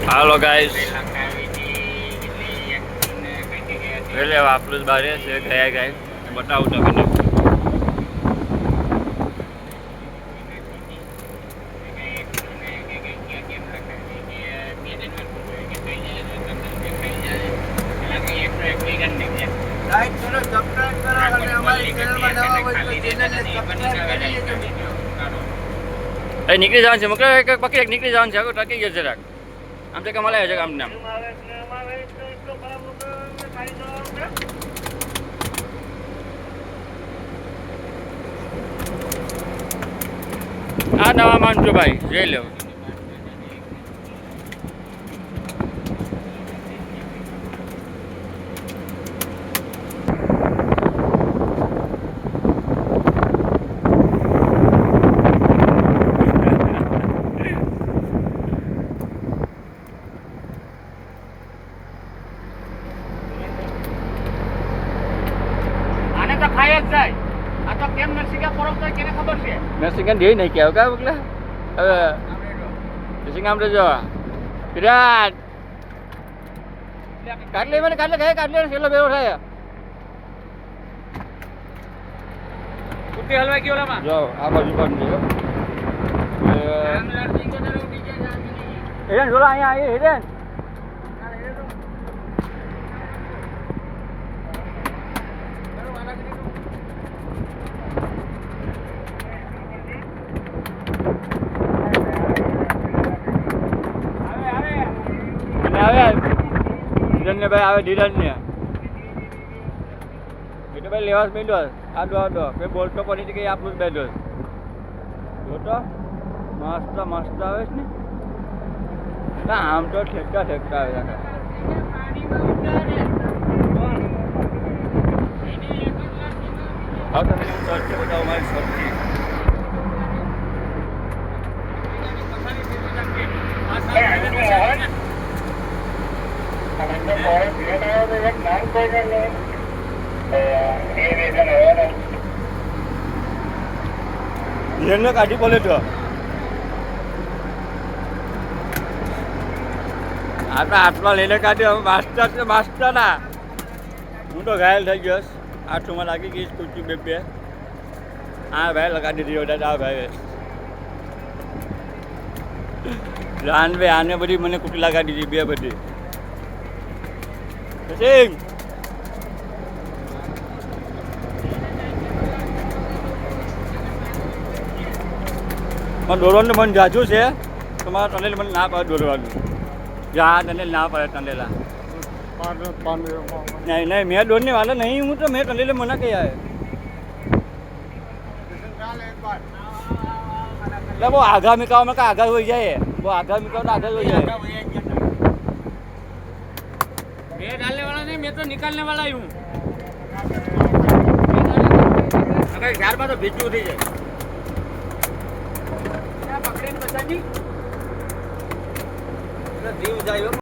હાલો guys, એટલે આપણું જ બહાર છે ગયા ગાય બતાવું તમને. લાઈક કરો, સબસ્ક્રાઇબ કરો અને અમારી ચેનલમાં નવા હોય તો ચેનલને સબસ્ક્રાઇબ કરી લેજો મિત્રો. નીકળી જવાનું છે મોકલે પકડી નીકળી જવાનું છે. ટકી ગયો જરાક આમ તો કમાલ આવે છે આમ નામ. આ નવા માનજો ભાઈ જોઈ લો. ખાય જ જાય. આ તો કેમ નરસિંગા પરવતો કેને ખબર છે? નરસિંગા દે નહીં કે કા બગલા હવે નરસિંગા આમ જો વિરાટ કાટલે મને કાટલે છેલ્લો બેરો થાય. કુટી હલવાઈ ગયો લામાં જો આ બાજુ પણ જો હેડન જોલા અહીંયા આવી હેડન. આવે ધીરજ ને ભાઈ આવે ધીરજ ને એટલે ભાઈ લેવાસ બેઠો આડો કઈ બોલતો પણ નથી કઈ આપણું જ બેઠો જોતો મસ્ત મસ્ત આવે છે ને આમ તો ઠેકતા આવે હા તમે સર્ચ બતાવો મારી સબ્જી ધીરને કાઢી બોલે તો આપણા હાથમાં લઈને કાઢ્યો માસ્ટર છે માસ્ટર ના. હું તો ઘાયલ થઈ ગયો. આઠમાં લાગી ગઈ કુર્તી બે હા ભાઈ લગાડી દીધી આ ભાઈ રાન ભાઈ આને બધી મને કુટી લગાડી દીધી બે બધી. દોરવાનું મન જાજુ છે તો મારા ટનેલ મને ના પડે દોરવાનું. જા ટનેલ ના પડે ટનેલા નહીં મેં દોરની વાલે નહીં હું તો મેં ટનેલે મને કહી આવે એટલે બહુ આઘા મિકાવામાં કાં આઘા હોઈ જાય બહુ આઘા મિકાવ તો આઘા હોઈ જાય. मैं डालने वाला नहीं, मैं तो निकालने वाला ही हूँ. अगर 4 बार तो भेजू थी जाए. क्या पकड़े ने बच्चा जी? जीव जाए.